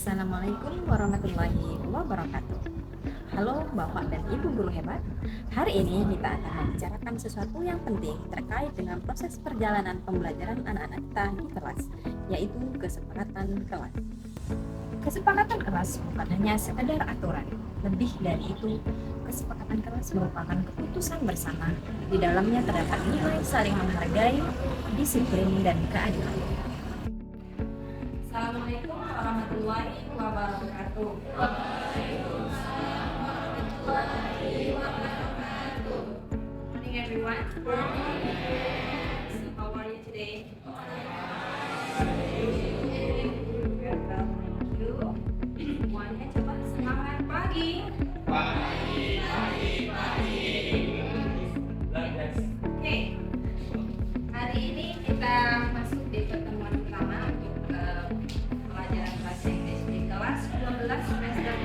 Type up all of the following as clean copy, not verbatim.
Assalamualaikum warahmatullahi wabarakatuh. Halo Bapak dan Ibu guru hebat. Hari ini kita akan membicarakan sesuatu yang penting terkait dengan proses perjalanan pembelajaran anak-anak kita di kelas, yaitu kesepakatan kelas. Kesepakatan kelas bukan hanya sekedar aturan. Lebih dari itu, kesepakatan kelas merupakan keputusan bersama. Di dalamnya terdapat nilai saling menghargai, disiplin, dan keadilan. Assalamualaikum warahmatullahi wabarakatuh. Morning everyone. So how are you today? Very well, thank you. Semuanya cepat semangat pagi. Oke. Hari ini kita masuk di pertemuan pertama untuk pelajaran bahasa Inggris di kelas 12 semester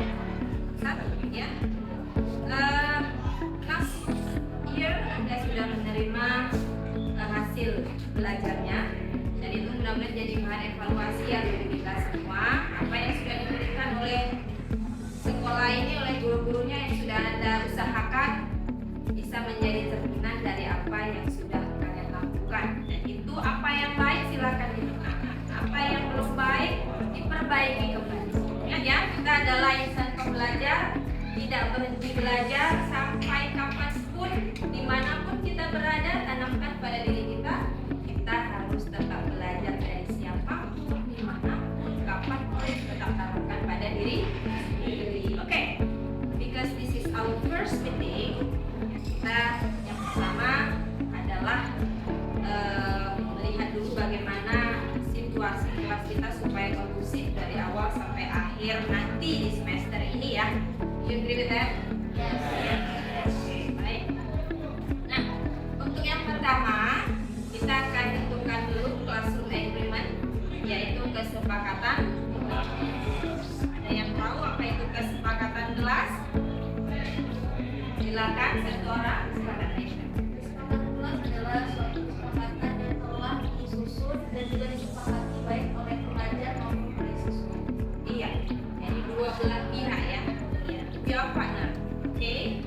1 ya. Last year Anda sudah menerima hasil belajarnya, dan itu mudah-mudahan jadi bahan evaluasi ya bagi kita semua apa yang sudah diberikan oleh sekolah ini, oleh guru-gurunya yang sudah Anda usahakan bisa menjadi cerminan dari apa yang sudah kalian lakukan. Dan itu apa yang baik silakan diterapkan, apa yang belum baik diperbaiki kembali. Ingat ya, kita adalah insan pembelajar, tidak berhenti belajar sampai kapanpun, dimanapun kita berada. Tanamkan pada diri kita, kita harus tetap belajar dari siapapun, dimanapun, kapanpun, tetap tanamkan pada diri sendiri. Oke, because this is our first meeting, kita yang pertama adalah melihat dulu bagaimana situasi kelas kita supaya kondusif dari awal sampai akhir nanti di semester ini ya. You agree with that? Yes. Okay, baik. Nah, untuk yang pertama kita akan tentukan dulu classroom agreement, yaitu kesepakatan. Ada yang tahu apa itu kesepakatan kelas? Silakan satu orang, silakan Aisyah. Kesepakatan kelas adalah suatu kesepakatan yang telah disusun dan juga disepakati baik oleh pelajar maupun oleh siswa. Iya, jadi dua belah pihak ya. Iya, your partner. Okay.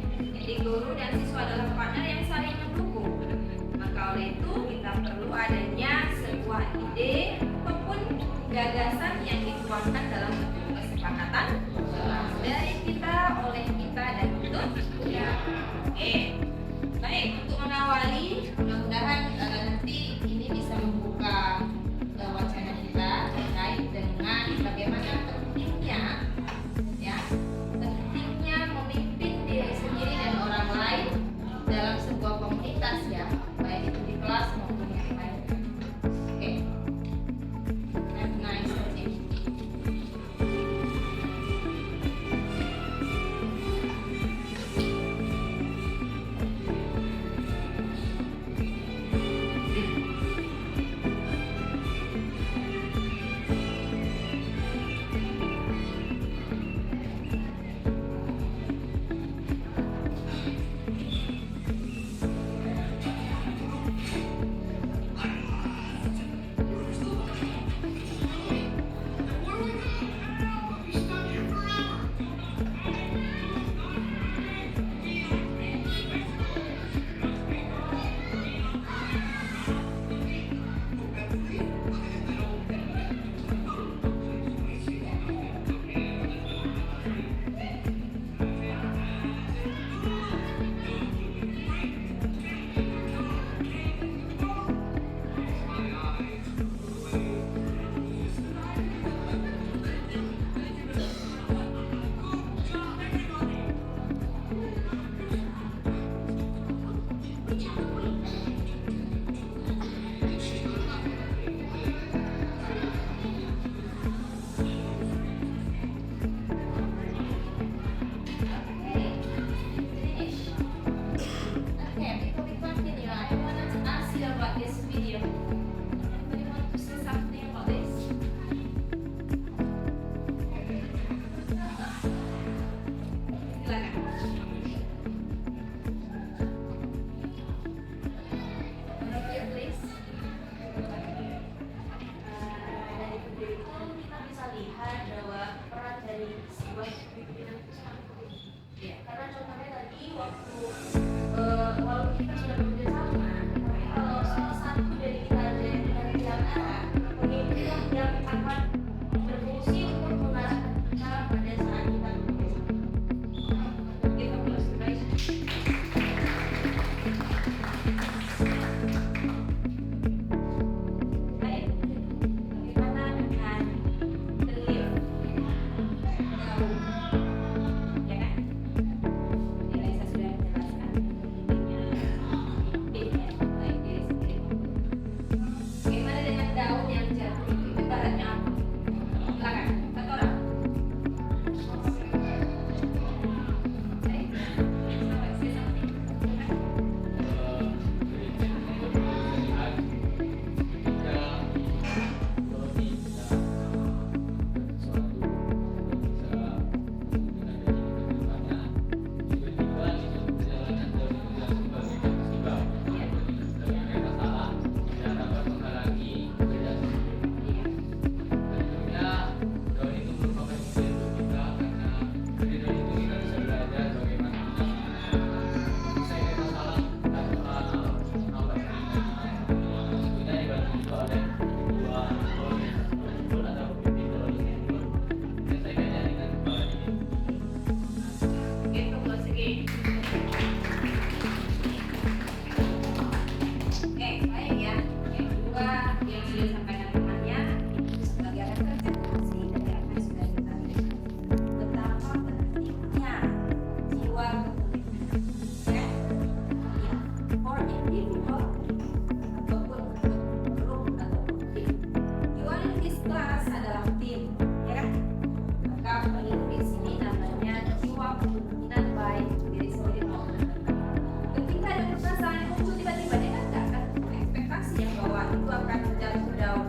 itu akan jatuh daun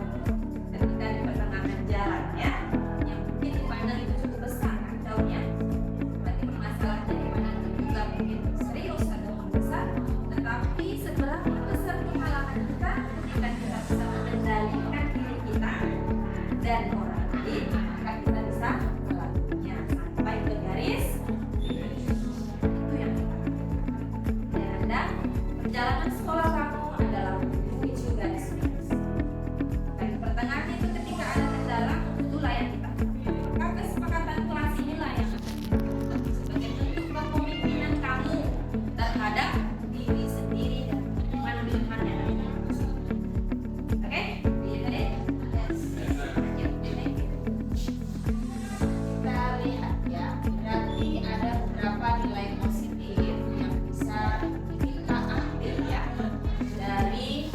ketika di pertengahan jalan ya. Yang mungkin dipandang itu cukup besar kan daunnya. Berarti permasalahannya di mana juga mungkin serius atau besar. Tetapi seberapa besar pengalaman kita ketika kita bisa mengendalikan diri kita dan orang lain, maka kita bisa melakukannya sampai ke garis itu yang kita. Dan perjalanan sekolah kamu adalah menuju garis finish. Dan di pertengahan itu ketika ada kendala, itulah yang kita. Maka kesepakatan kelas inilah yang sebagai bentuk kepemimpinan kamu terhadap diri sendiri dan teman-temannya. Oke? Iya tadi? Yes. Kita lihat ya, berarti ada beberapa nilai positif yang bisa kita ambil ya Dari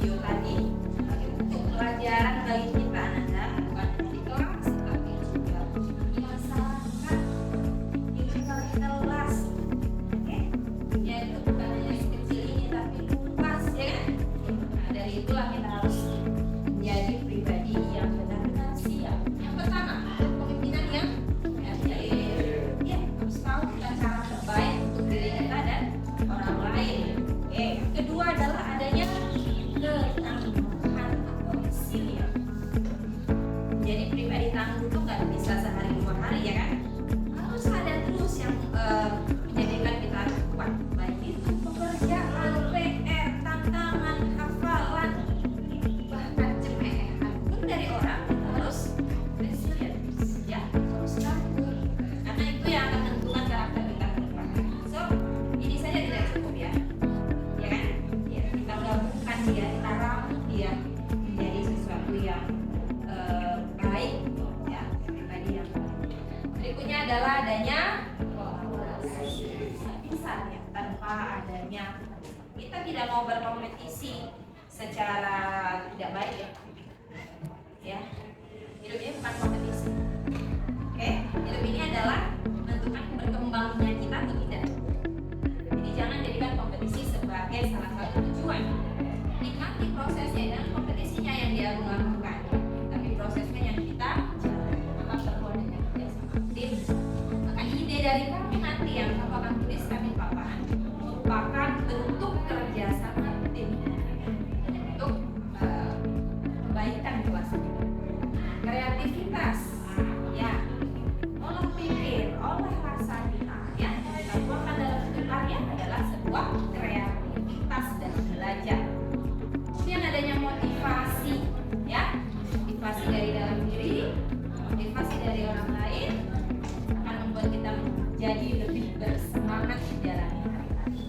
video tadi sebagai bentuk pelajaran bagi kita Ananda, bukan hanya di kelas tapi juga di masyarakat, di kelas. Oke, yaitu bukan hanya sekecil ini tapi luas ya kan. Nah, dari itulah kita harus menjadi pribadi yang benar-benar siap. Yang pertama, kepemimpinan yang ya harus tahu kita cara terbaik untuk diri kita dan orang lain. Oke, yang kedua adalah adanya ketangguhan atau resilient. Jadi pribadi tangguh itu nggak bisa sehari dua hari ya kan. Harus ada terus yang menjadikan kita kuat. Baik itu pekerjaan, PR, tantangan, hafalan, bahkan cemehan pun dari orang kita harus resilient. Ya, terus tangguh. Karena itu yang akan menentukan karakter kita ke depan. So, ini saja tidak cukup ya. Ya kan? Ya, kita gabungkan dia, kita ramu dia menjadi sesuatu yang baik ya, pribadi yang baik. Berikutnya adalah adanya kolaborasi. Bisa ya, tanpa adanya kita tidak mau berkompetisi secara tidak baik ya. Ya, hidup ini bukan kompetisi. Oke, hidup ini adalah menentukan berkembangnya kita atau tidak. Jadi jangan jadikan kompetisi sebagai salah satu tujuan. Nikmati prosesnya dan kompetisinya yang diagung-agungkan, tapi prosesnya yang kita jalani. Maka perlu dengan kerjasama tim. Maka ide dari kamu nanti yang kamu akan tuliskan di papan merupakan bentuk kerjasama tim untuk kebaikan kelas ini. Kreativitas, ya, olah pikir, olah rasa kita, ya, kita tuangkan dalam bentuk karya adalah sebuah kreativitas dan belajar. Kemudian adanya motivasi, ya, motivasi dari dalam diri, motivasi dari orang lain akan membuat kita menjadi lebih bersemangat menjalani hari-hari.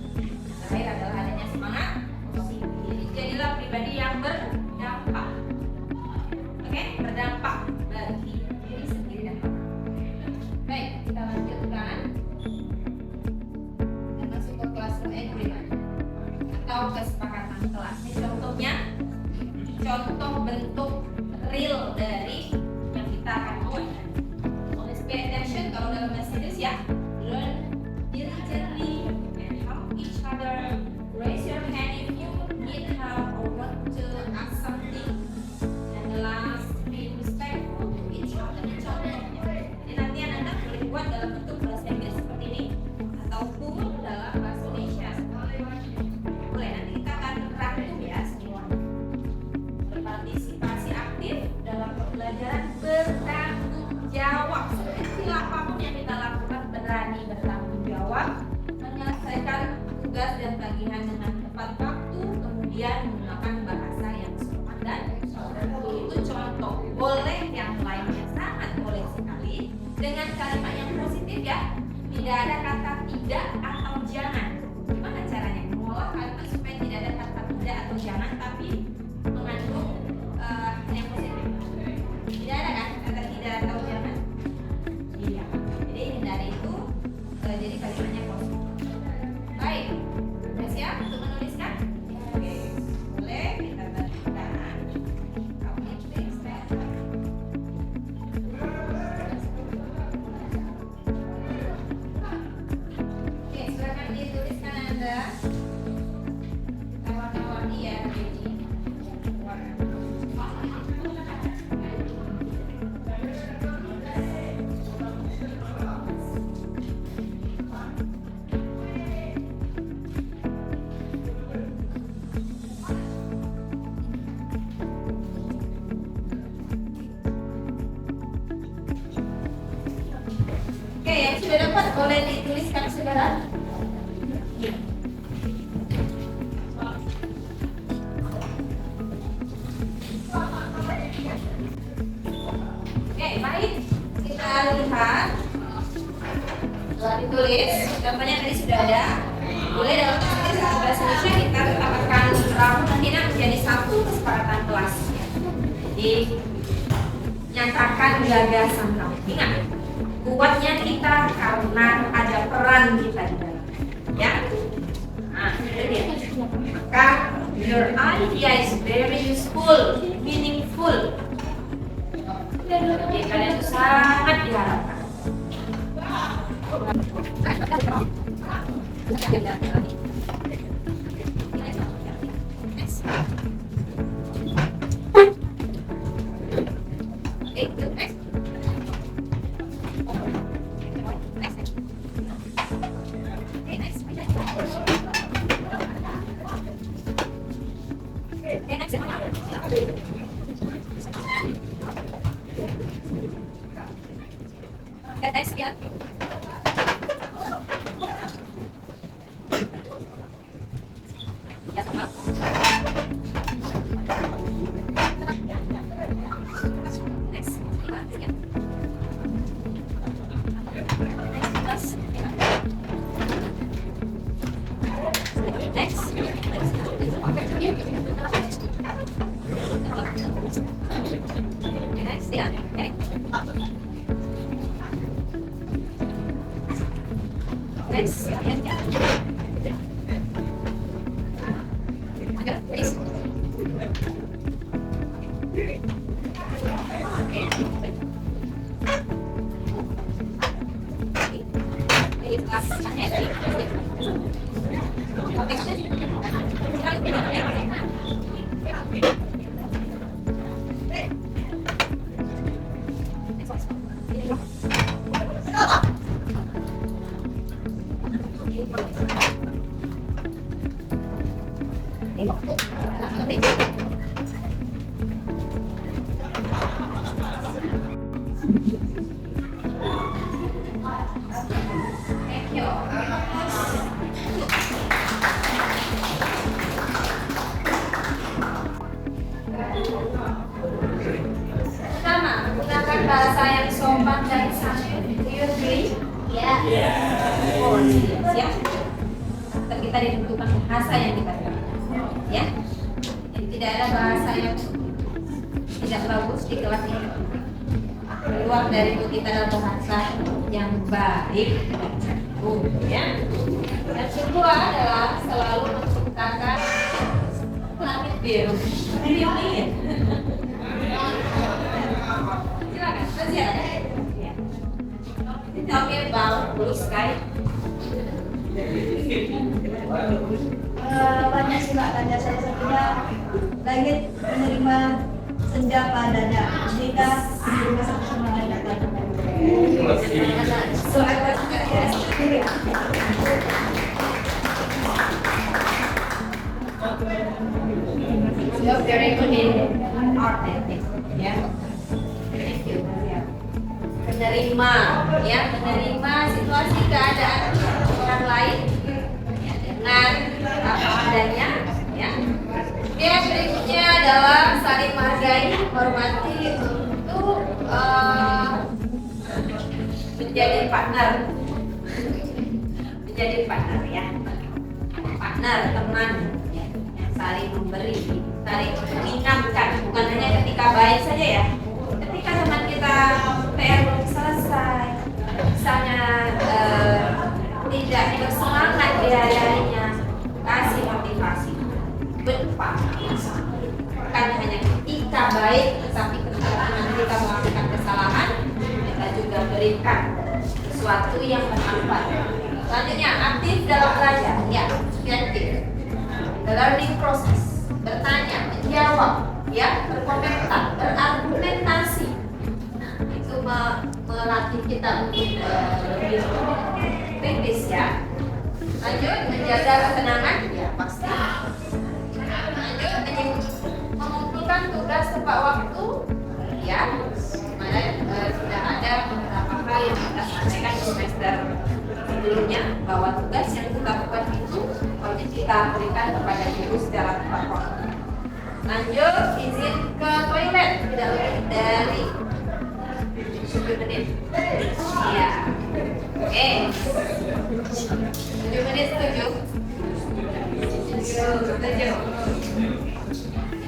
Terakhir adalah adanya semangat positif. Jadilah pribadi yang berdampak. Oke, berdampak bagi diri sendiri dan orang. Baik, kita lanjutkan. Kita masuk ke classroom agreement atau kesepakatan kelas. Ini contohnya, contoh bentuk real dari yang kita akan buat. Always pay attention kalau dalam bahasa Inggris ya. Learn diligently and help each other. Raise your hand if you need help or want to ask something. And the last, be respectful to each other. Contohnya. Jadi nanti Anda boleh buat dalam bentuk bahasa Inggris seperti ini ataupun dalam bahasa Indonesia. Boleh, nanti kita akan rangkum ya semua. Berpartisipasi aktif dalam pembelajaran, bertanggung jawab. Sekecil apapun yang kita lakukan, berani bertanggung jawab, menyelesaikan tugas dan tagihan dengan tepat waktu, kemudian menggunakan bahasa yang sopan dan itu contoh. Boleh yang lainnya, sangat boleh sekali dengan kalimat yang positif ya. Tidak ada kata tidak atau jangan. Gimana caranya mengolah kalimat supaya tidak ada kata tidak atau jangan tapi mengandung yang positif? Tidak ada kan kata tidak atau jangan? Iya. Jadi hindari itu, jadi kalimatnya positif. Baik, sudah siap untuk menuliskan? Oke, boleh kita bagikan. Kamu please stand. Oke, silakan dituliskan Anda. Kita warna-warni ya. Oke, yang sudah dapat boleh dituliskan saudara. Oke, baik. Kita lihat. Setelah ditulis, gambarnya tadi sudah ada. Boleh dalam bahasa Indonesia kita tetapkan rambut hina menjadi satu kesepakatan kelas. Jadi nyatakan gagasan kamu. Ingat, kuatnya kita karena ada peran kita di dalam. Ya. Nah, itu dia. Maka your idea is very useful, meaningful. Jadi kalian itu sangat diharapkan. Pertama, gunakan bahasa yang sopan dan santun. Do you agree? Ya. Oh, siap. Kita ditentukan bahasa yang kita gunakan. Ya. Jadi tidak ada bahasa yang tidak bagus di kelas ini. Keluar dari mulut kita adalah bahasa yang baik. Ya. Yang kedua adalah selalu menciptakan langit biru. Silakan, masih ada. Tell me about blue sky. Banyak sih Mbak, ada salah satunya langit menerima senja padanya. Jika menerima satu sama lain datang. So I was you're very good in art ethics, ya. Thank you. Menerima, ya, menerima situasi keadaan orang lain ya, dengan apa adanya, ya. Oke, berikutnya adalah saling menghargai, hormati untuk menjadi partner, ya, partner, teman, ya, yang saling memberi, saling mengingatkan, bukan hanya ketika baik saja ya. Ketika teman kita PR belum selesai, misalnya tidak bersemangat di hari-harinya, kasih motivasi, berupa bukan hanya ketika baik, tetapi ketika kita melakukan kesalahan, kita juga berikan sesuatu yang bermanfaat. Selanjutnya, aktif dalam belajar, ya, aktif. The learning process, bertanya, menjawab, ya, berkomentar, berargumentasi. Itu melatih kita untuk lebih kritis, ya. Lanjut, menjaga ketenangan, ya pasti. Lanjut, mengumpulkan tugas tepat waktu, ya. Mana sudah ada beberapa hal apa yang kita sampaikan di semester sebelumnya, bahwa tugas yang kita lakukan itu wajib kita berikan kepada guru secara tepat waktu. Lanjut, izin ke toilet tidak lebih dari 7 menit. Iya. Oke. 7 menit setuju? Setuju.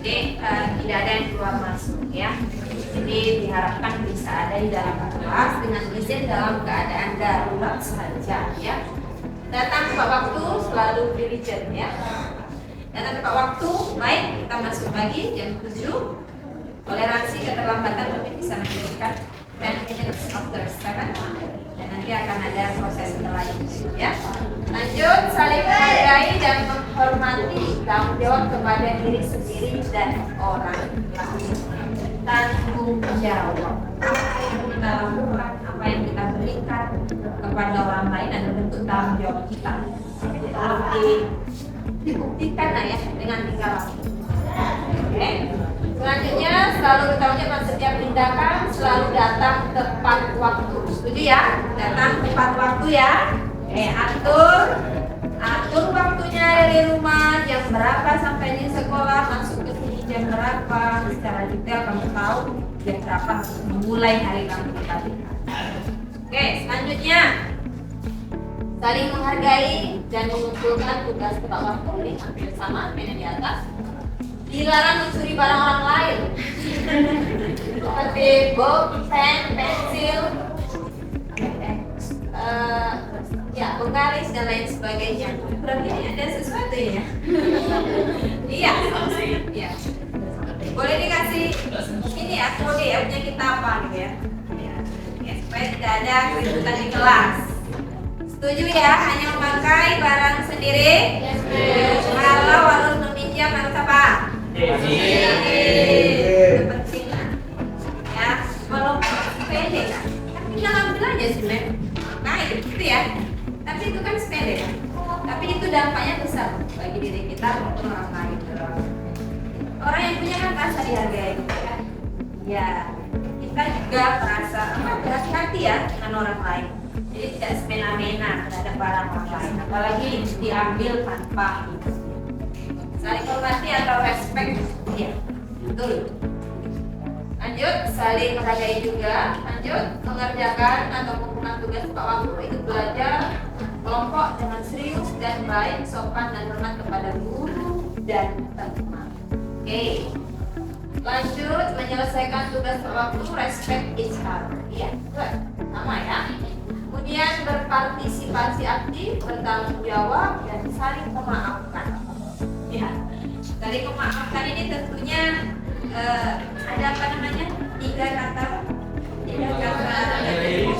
Jadi tidak ada yang keluar masuk ya. Jadi diharapkan bisa ada di dalam kelas dengan izin dalam keadaan darurat saja ya. Datang tepat waktu, selalu diligent ya. Datang tepat waktu, baik kita masuk lagi jam 7. Toleransi keterlambatan mungkin bisa menjadikan 10 minutes after 7 dan nanti akan ada proses selanjutnya ya. Lanjut, saling menghargai dan menghormati tanggung jawab kepada diri sendiri dan orang lain. Tanggung jawab apa yang kita lakukan, apa yang kita berikan kepada orang lain adalah bentuk tanggung jawab kita. Kalau dibuktikan lah ya dengan tingkah laku. Oke. Selanjutnya selalu bertanggung jawab setiap tindakan, selalu datang tepat waktu. Setuju ya? Datang tepat waktu ya. Atur waktunya dari rumah, jam berapa sampai di sekolah, masuk ke sini jam berapa, secara detail kamu tahu jam berapa harus memulai hari kamu tadi. Oke, selanjutnya saling menghargai dan mengumpulkan tugas tepat waktu. Ini hampir sama dengan di atas. Dilarang mencuri barang orang lain seperti buku, pen, pensil, ya penggaris dan lain sebagainya. Berarti ini ada sesuatu ya? Iya. Iya. Boleh dikasih ini ya kode ya, punya kita apa gitu ya? Ya, supaya tidak ada keributan di kelas. Setuju ya? Hanya memakai barang sendiri. Kalau harus meminjam harus apa? Itu penting ya. Belum sepele kan? Tinggal ambil aja sih men. Nah itu ya. Tapi itu kan sepele kan? Tapi itu dampaknya besar bagi diri kita maupun orang lain. Orang yang punya kan rasa dihargai ya. Ya, kita juga merasa berhati-hati ya dengan orang lain. Jadi tidak semena-mena terhadap barang orang lain, apalagi diambil tanpa saling hormati atau respect ya, betul. Lanjut, saling menghargai juga. Lanjut, mengerjakan atau mengumpulkan tugas tepat waktu, itu belajar kelompok dengan serius dan baik, sopan dan hormat kepada guru dan teman. Oke. Lanjut, menyelesaikan tugas tepat waktu, respect each other. Iya, good. Sama ya. Kemudian berpartisipasi aktif, bertanggung jawab dan saling memaafkan. Ya, saling memaafkan ini tentunya ada apa namanya? Tiga kata.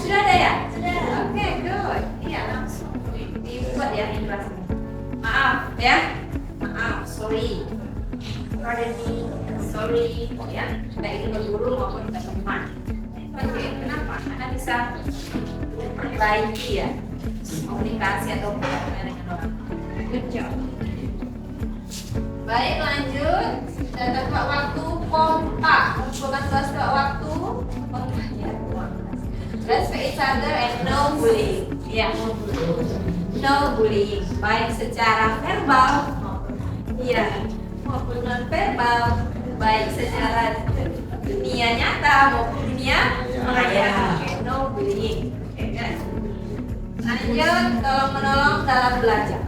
Sudah ada ya? Sudah. Oke, good. Iya, langsung dibuat ya ilustrasi. Maaf ya, maaf, sorry. Pardon me, sorry, ya. Baik itu ke guru maupun ke teman. Oke, kenapa? Karena bisa memperbaiki ya komunikasi atau hubungan dengan orang. Good job. Baik, lanjut. Data tepat waktu, kompak. Mengumpulkan tugas tepat waktu, kompak ya. Respect each other and no bullying. Ya, no bullying. Baik secara verbal, iya, maupun non verbal. Baik secara dunia nyata maupun dunia maya. No bullying. Lanjut, tolong menolong dalam belajar.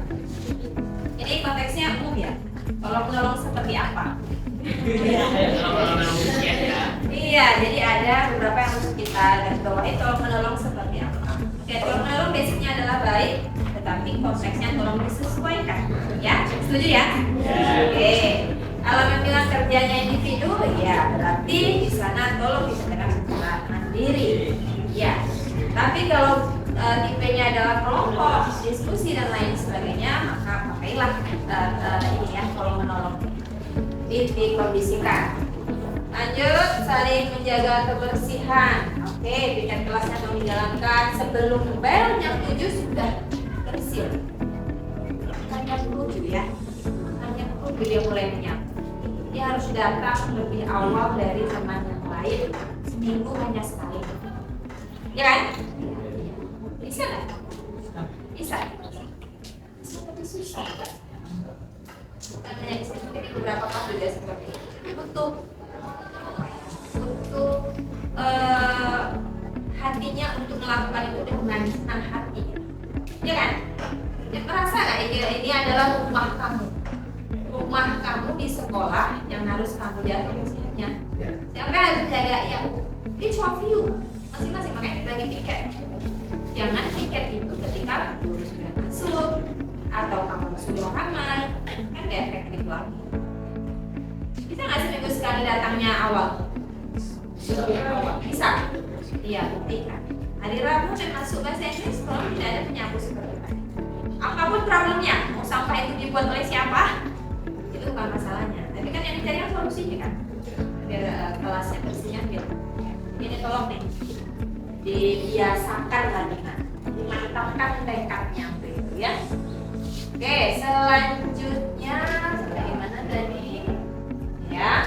Ini konteksnya umum ya. Tolong menolong seperti apa? Iya, jadi ada beberapa yang harus kita garis bawahi. Tolong menolong seperti apa? Oke, tolong menolong basicnya adalah baik, tetapi konteksnya tolong disesuaikan. Ya, setuju ya? Oke. Kalau memang kerjanya individu, ya berarti di sana tolong dikerjakan secara mandiri. Ya. Tapi kalau tipenya adalah kelompok, diskusi dan lain sebagainya, maka pakailah ini ya, tolong menolong. Dikondisikan. Lanjut, saling menjaga kebersihan. Oke, piket kelasnya tolong dijalankan sebelum bel jam 7 sudah bersih. Hanya 7 ya. Hanya 7 dia mulai menyapu. Dia harus datang lebih awal dari teman yang lain, seminggu hanya sekali. Ya kan? Bisa nggak? Bisa. Tapi susah. Karena yang seperti ini beberapa kali juga seperti ini. Untuk hatinya untuk melakukan itu dengan senang hati. Ya kan? Ya, merasa nggak ini adalah rumah kamu? Rumah kamu di sekolah yang harus kamu jaga kebersihannya. Siapa yang harus jaga? Ya, each of you masing-masing, makanya bagi tiket. Jangan tiket itu ketika guru sudah masuk atau kamu sudah ramai, kan gak efektif lagi. Bisa nggak seminggu sekali datangnya awal? Bisa? Iya, buktikan. Hari Rabu dan masuk bahasa Inggris, kalau tidak ada penyapu seperti tadi. Apapun problemnya, mau sampah itu dibuat oleh siapa? Itu bukan masalahnya. Tapi kan yang dicari kan solusinya kan, biar kelasnya bersihnya gitu. Ini tolong nih, dibiasakan lagi kan, dimantapkan tekadnya gitu ya. Oke, selanjutnya bagaimana tadi? Ya,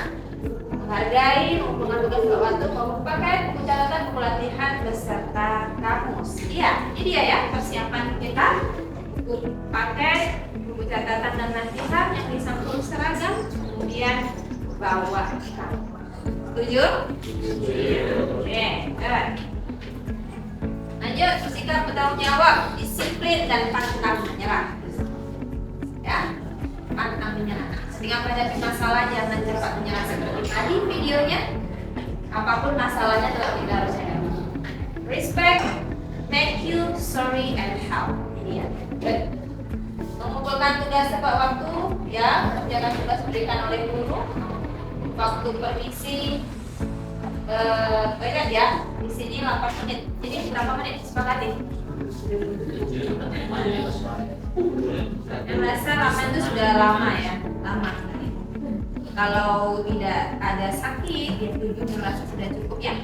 menghargai, mengumpulkan tugas waktu, merupakan buku catatan, buku latihan beserta kamus. Iya, ini dia ya persiapan kita. Pakai buku catatan dan latihan yang disampul seragam, kemudian bawa kamus. Setuju? Oke, jalan. Lanjut, sikap bertanggung jawab, disiplin dan pantang menyerah. Ya, pantang menyerah. Ketika menghadapi masalah jangan cepat menyerah seperti tadi videonya. Apapun masalahnya tetap kita harus hadapi. Respect, thank you, sorry, and help. Ini ya. Good. Mengumpulkan tugas tepat waktu, ya, mengerjakan tugas diberikan oleh guru. Waktu permisi, ingat ya, di sini 8 menit. Jadi berapa menit disepakati? Yang merasa lama itu sudah lama ya, lama. Kalau tidak ada sakit, ya 7 merasa sudah cukup ya.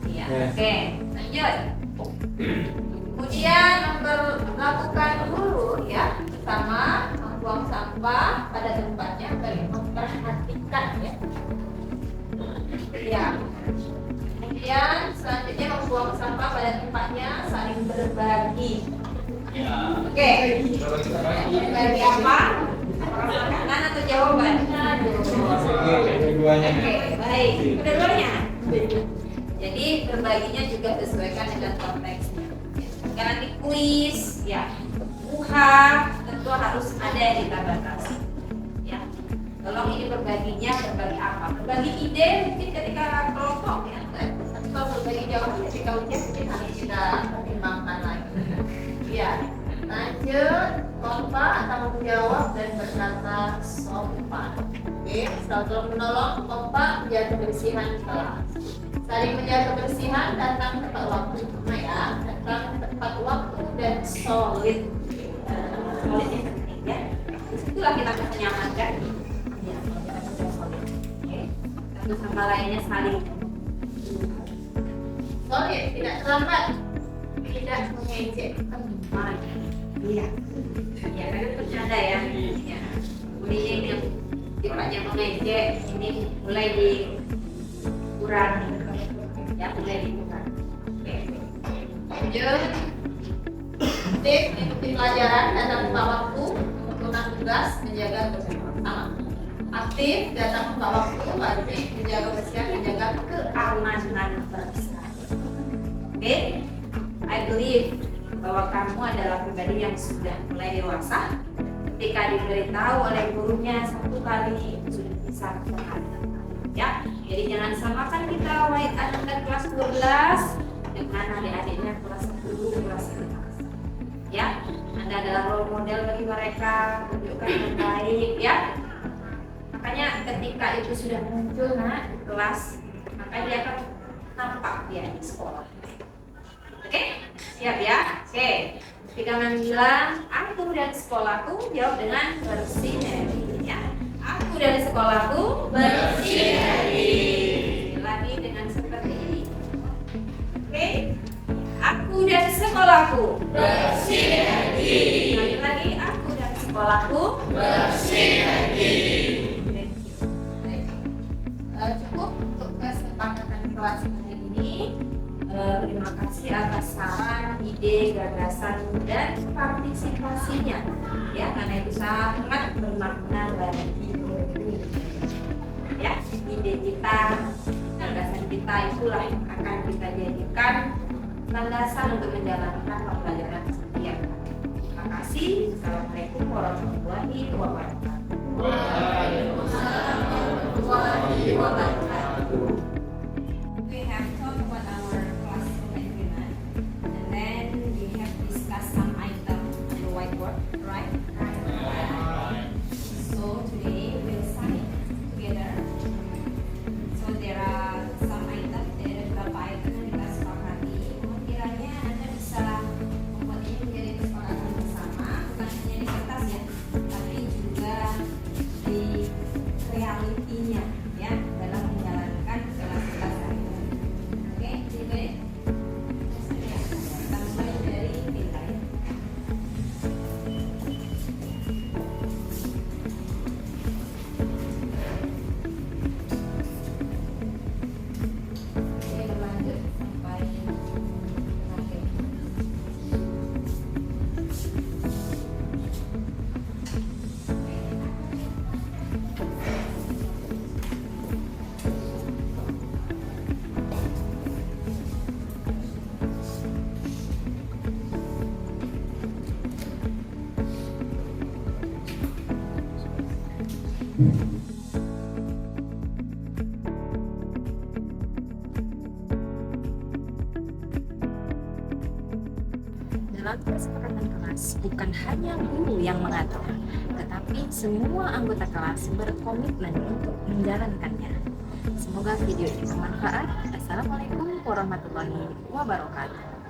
Iya. Oke, lanjut. Kemudian melakukan dulu ya, pertama membuang sampah pada tempatnya, bagi memperhatikan ya. Ya. Kemudian selanjutnya membuang sampah pada tempatnya, saling berbagi. Oke. Berbagi apa? Makanan atau jawaban? Kedua-duanya. Oke, baik. Kedua-duanya. Jadi berbaginya juga sesuaikan dengan konteksnya. Karena di kuis, ya, tentu harus ada yang kita batasi. Ya, tolong ini berbaginya berbagi apa? Berbagi ide mungkin ketika kelompok ya. Tapi kalau berbagi jawaban ketika ujian mungkin harus kita pertimbangkan lagi. Ya, lanjut kompak atau menjawab dan berkata sopan. Oke, selalu menolong, kompak, menjaga kebersihan kelas. Saling menjaga kebersihan, datang tepat waktu, ya, datang tepat waktu dan solid. Solidnya penting ya. Disitulah kita bisa nyamankan. Ya, kita bisa solid. Oke, satu sama lainnya saling solid, tidak terlambat, tidak mengejek teman. Iya, ya kan bercanda ya. Ya, kemudian yang sifatnya mengejek ini mulai dikurangi, ya mulai dikurangi. Oke, lanjut. Aktif mengikuti pelajaran, datang tepat waktu, mengumpulkan tugas, menjaga kebersihan. Aktif datang tepat waktu, aktif menjaga kebersihan, menjaga keamanan bersama. Oke, I believe bahwa kamu adalah pribadi yang sudah mulai dewasa. Ketika diberitahu oleh gurunya satu kali sudah bisa menghadapi. Ya, jadi jangan samakan kita white anak kelas 12 dengan adik-adiknya kelas 10, kelas 11. Ya, Anda adalah role model bagi mereka, tunjukkan yang baik ya. Makanya ketika itu sudah muncul di kelas, maka dia akan nampak dia di sekolah. Oke, siap ya? Oke, ketika bilang aku dan sekolahku, jawab dengan bersinergi ya. Aku dan sekolahku bersinergi. Lagi dengan seperti ini. Oke, aku dan sekolahku bersinergi. Lagi aku dan sekolahku bersinergi. Cukup untuk kesepakatan kelas hari ini. Terima kasih atas saran, ide, gagasan, dan partisipasinya. Ya, karena itu sangat bermakna bagi ini. Ya, ide kita, gagasan kita itulah yang akan kita jadikan landasan untuk menjalankan pembelajaran setiap. Terima kasih. Assalamualaikum warahmatullahi wabarakatuh. Waalaikumsalam warahmatullahi wabarakatuh. We have talked about our classroom agreement, and then we have discussed some items on the whiteboard, right? So today we'll sign together. So there are some items, there are beberapa item yang kita sepakati. Kiranya Anda bisa membuat ini menjadi kesepakatan bersama, bukan hanya di kertas ya, tapi juga di realitinya ya dalam menjalankan kelas-kelas hari ini. Oke, jadi kita mulai dari kita ya. Oke, berlanjut sampai akhir. Dalam kesepakatan kelas, bukan hanya guru yang mengatur, tetapi semua anggota kelas berkomitmen untuk menjalankannya. Semoga video ini bermanfaat. Assalamualaikum warahmatullahi wabarakatuh.